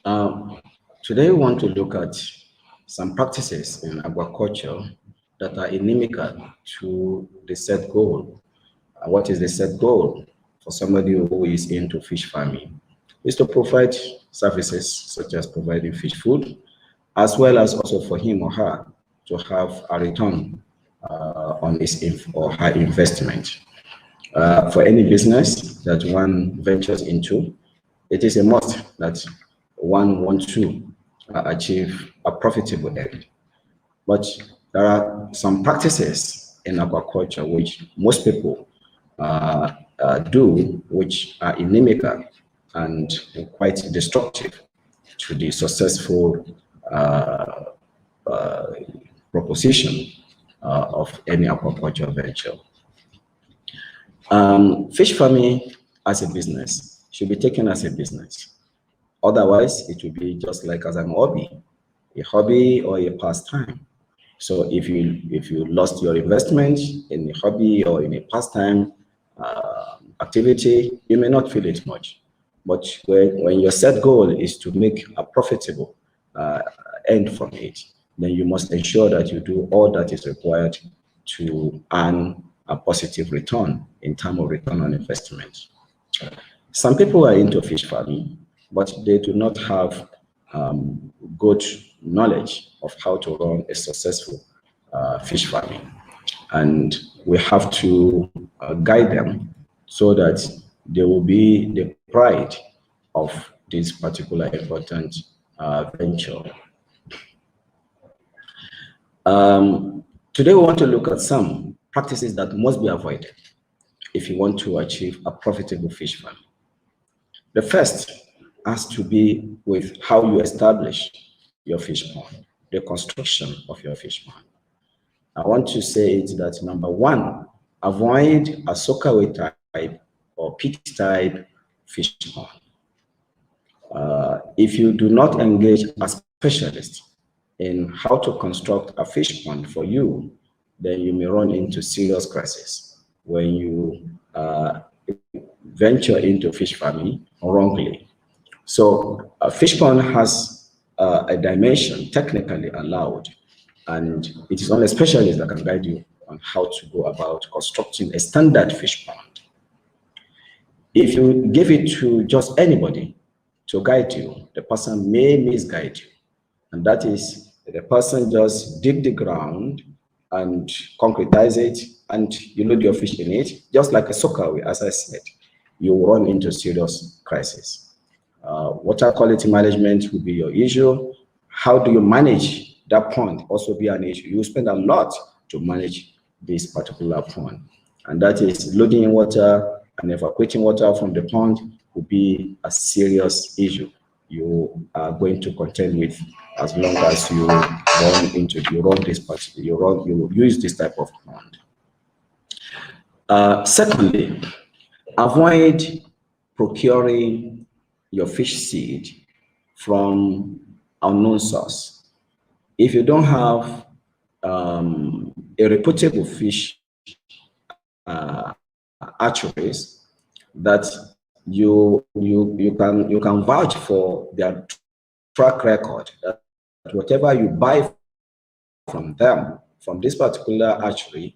Um, Today, we want to look at some practices in aquaculture that are inimical to the set goal. What is the set goal for somebody who is into fish farming? Is to provide services such as providing fish food, as well as also for him or her to have a return on his or her investment. For any business that one ventures into, it is a must that one wants to achieve a profitable end. But there are some practices in aquaculture which most people do, which are inimical and quite destructive to the successful uh, proposition of any aquaculture venture. Fish farming as a business should be taken as a business. Otherwise, it will be just like as an a hobby or a pastime. So if you lost your investment in a hobby or in a pastime activity, you may not feel it much. But when your set goal is to make a profitable uh, end from it, then you must ensure that you do all that is required to earn a positive return in terms of return on investment. Some people are into fish farming, but they do not have good knowledge of how to run a successful fish farming. And we have to guide them so that they will be the pride of this particular important venture. Today, we want to look at some practices that must be avoided if you want to achieve a profitable fish farm. The first has to be with how you establish your fish pond, the construction of your fish pond. I want to say it that number one, avoid a soakaway type or pit type fish pond. If you do not engage a specialist in how to construct a fish pond for you, then you may run into serious crisis when you venture into fish farming wrongly. So a fish pond has a dimension technically allowed, and it is only a specialist that can guide you on how to go about constructing a standard fish pond. If you give it to just anybody to guide you, the person may misguide you. And that is the person just dig the ground and concretize it, and you load your fish in it, just like a soakaway, as I said, you run into serious crisis. Water quality management will be your issue. How do you manage that pond also be an issue? You spend a lot to manage this particular pond. And that is loading in water and evacuating water from the pond will be a serious issue you are going to contend with as long as you run this particular, you use this type of pond. Secondly, avoid procuring your fish seed from unknown source. If you don't have a reputable fish hatcheries that you can vouch for their track record, that whatever you buy from them, from this particular hatchery,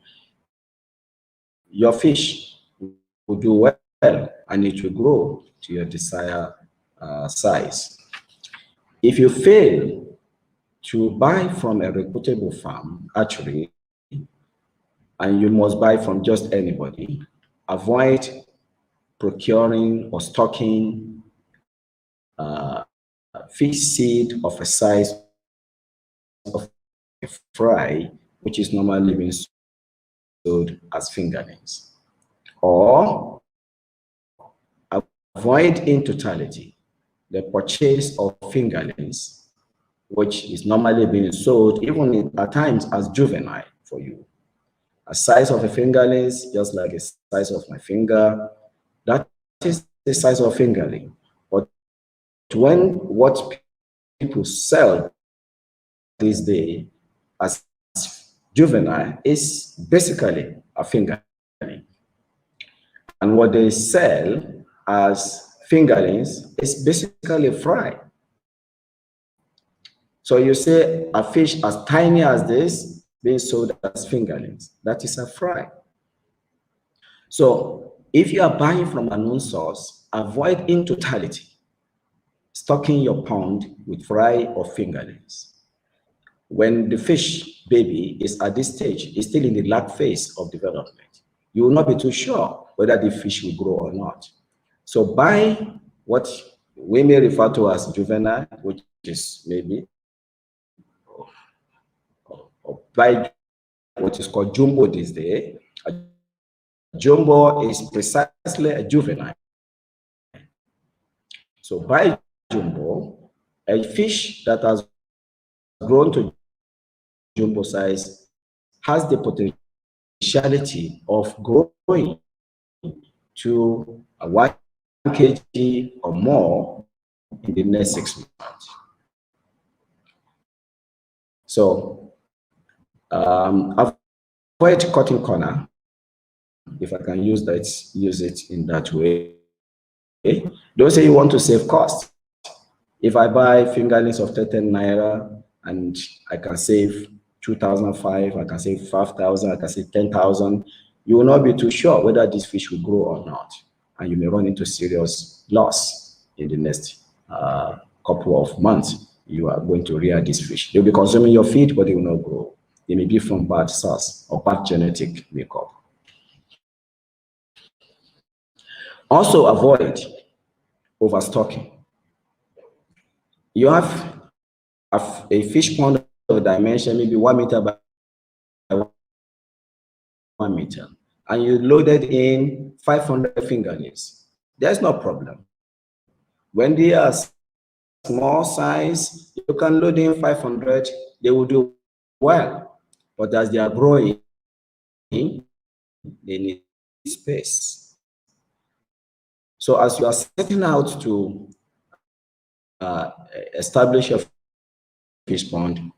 your fish will do well and it will grow to your desired size. If you fail to buy from a reputable farm hatchery, and you must buy from just anybody, avoid procuring or stocking fish seed of a size of a fry, which is normally being sold as fingerlings. Or avoid in totality the purchase of fingerlings, which is normally being sold even at times as juvenile for you. A size of a fingerling, just like the size of my finger, that is the size of a fingerling. But when what people sell this day as juvenile is basically a fingerling. And what they sell as fingerlings is basically a fry. So you say a fish as tiny as this being sold as fingerlings. That is a fry. So if you are buying from a known source, avoid in totality stocking your pond with fry or fingerlings. When the fish baby is at this stage, is still in the large phase of development, you will not be too sure whether the fish will grow or not. So buy what we may refer to as juvenile, which is maybe, or buy what is called jumbo this day. A jumbo is precisely a juvenile. So buy jumbo, a fish that has grown to jumbo size has the potentiality of growing to a 1 kg or more in the next 6 months. So avoid cutting corner, if I can use it in that way. Don't say you want to save cost. If I buy fingerlings of 10 naira and I can save 2,005, I can save 5,000, I can save 10,000, you will not be too sure whether this fish will grow or not. And you may run into serious loss in the next couple of months. You are going to rear this fish. They'll be consuming your feed, but they will not grow. They may be from bad source or bad genetic makeup. Also avoid overstocking. You have a fish pond of dimension, maybe 1 meter by 1 meter, and you loaded in 500 fingerlings. There's no problem. When they are small size, you can load in 500, they will do well. But as they are growing, they need space. So as you are setting out to establish a fish pond,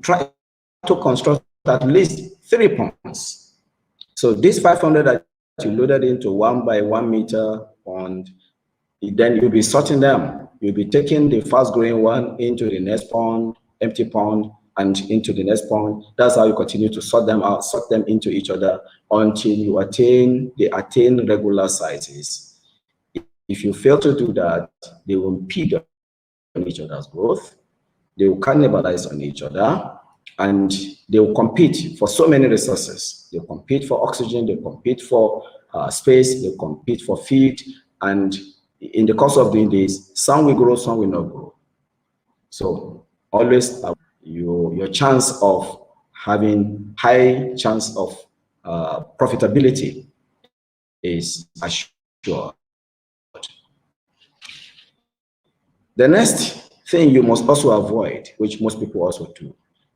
try to construct at least 3 ponds. So this 500 that you loaded into 1 by 1 meter pond, then you'll be sorting them. You'll be taking the fast growing one into the next pond, empty pond, and into the next pond. That's how you continue to sort them out, sort them into each other until you attain regular sizes. If you fail to do that, they will impede on each other's growth. They will cannibalize on each other, and they will compete for so many resources. They compete for oxygen, they compete for space, they compete for feed, and in the course of doing this, some will grow, some will not grow. So always your chance of having high chance of profitability is assured. The next thing you must also avoid, which most people also do,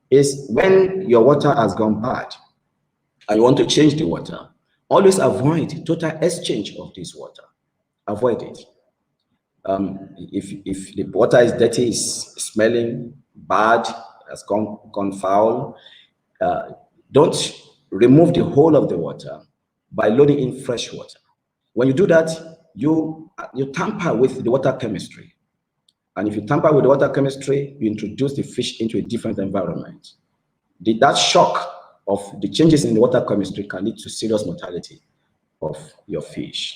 is when your water has gone bad and you want to change the water, always avoid total exchange of this water. Avoid it. If the water is dirty, is smelling bad, has gone foul, don't remove the whole of the water by loading in fresh water. When you do that, you tamper with the water chemistry. And if you tamper with the water chemistry, you introduce the fish into a different environment. That shock of the changes in the water chemistry can lead to serious mortality of your fish.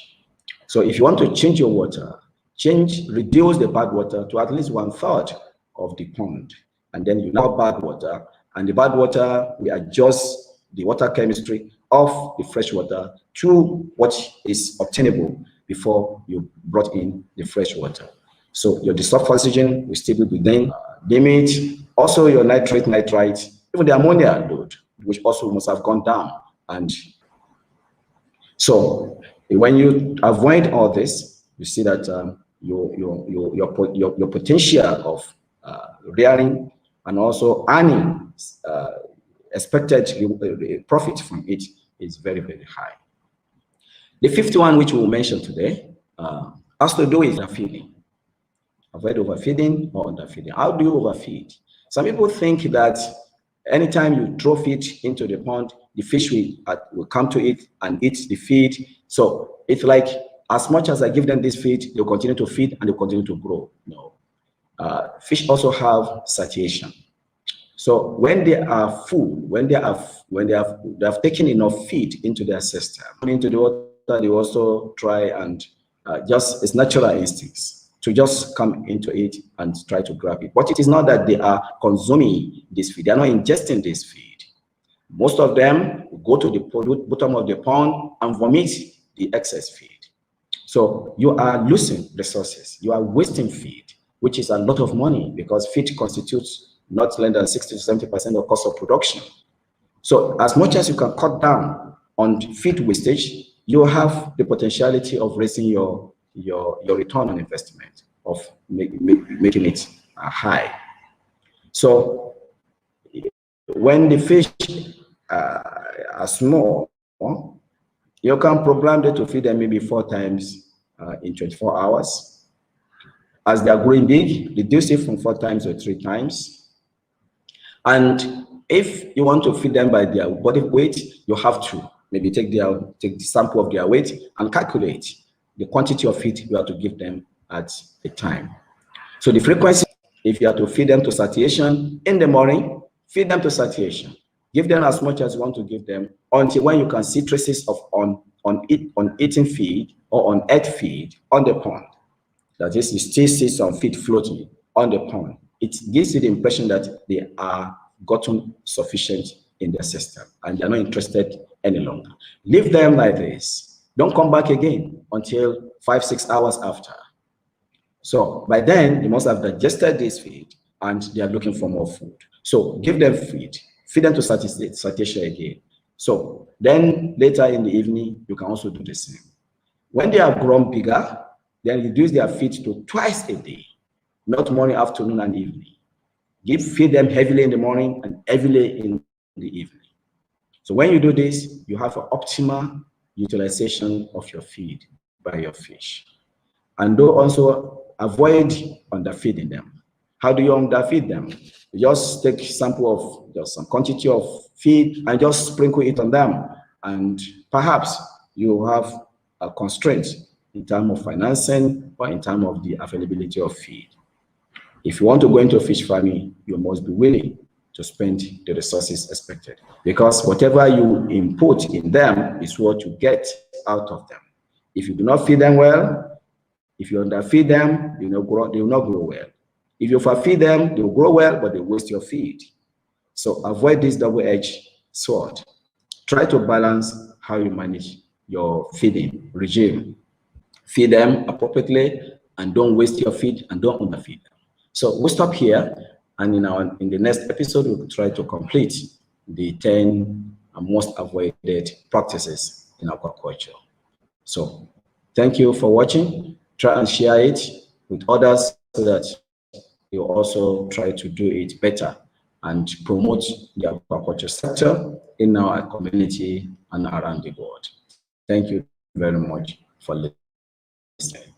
So if you want to change your water, reduce the bad water to at least 1/3 of the pond. And then you now bad water, and the bad water, we adjust the water chemistry of the fresh water to what is obtainable before you brought in the fresh water. So your dissolved oxygen will still be within limit. Also your nitrate, even the ammonia load, which also must have gone down. And so when you avoid all this, you see that your potential of rearing and also earning expected profit from it is very, very high. The fifth one, which we will mention today, has to do with feeding. Avoid overfeeding or underfeeding. How do you overfeed? Some people think that anytime you throw feed into the pond, the fish will come to it and eat the feed. So it's like, as much as I give them this feed, they'll continue to feed and they'll continue to grow. No. Fish also have satiation. So when they are full, when they have taken enough feed into their system, into the water, they also try and just it's natural instincts to just come into it and try to grab it. But it is not that they are consuming this feed; they are not ingesting this feed. Most of them go to the bottom of the pond and vomit the excess feed. So you are losing resources. You are wasting feed, which is a lot of money because feed constitutes not less than 60 to 70% of cost of production. So as much as you can cut down on feed wastage, you have the potentiality of raising your return on investment, of making it high. So when the fish are small, you can program them to feed them maybe 4 times in 24 hours. As they are growing big, reduce it from 4 times to 3 times. And if you want to feed them by their body weight, you have to maybe take the sample of their weight and calculate the quantity of feed you have to give them at a time. So the frequency, if you have to feed them to satiation in the morning, feed them to satiation. Give them as much as you want to give them until when you can see traces of on eating feed or on earth feed on the pond. That is, you still see some feed floating on the pond. It gives you the impression that they are gotten sufficient in their system and they're not interested any longer. Leave them like this. Don't come back again until 5-6 hours after. So by then, you must have digested this feed and they are looking for more food. So give them feed them to satiation again. So then later in the evening, you can also do the same. When they have grown bigger, then reduce their feed to twice a day, not morning, afternoon, and evening. Feed them heavily in the morning and heavily in the evening. So when you do this, you have an optimal utilization of your feed by your fish. And do also avoid underfeeding them. How do you underfeed them? You just take sample of just some quantity of feed and just sprinkle it on them. And perhaps you have a constraint in terms of financing or in terms of the availability of feed. If you want to go into fish farming, you must be willing to spend the resources expected, because whatever you input in them is what you get out of them. If you do not feed them well, if you underfeed them, they will not grow well. If you overfeed them, they will grow well, but they waste your feed. So avoid this double-edged sword. Try to balance how you manage your feeding regime. Feed them appropriately and don't waste your feed and don't underfeed them. So we'll stop here, and in the next episode, we'll try to complete the 10 most avoided practices in aquaculture. So thank you for watching. Try and share it with others so that you also try to do it better and promote the aquaculture sector in our community and around the world. Thank you very much for listening.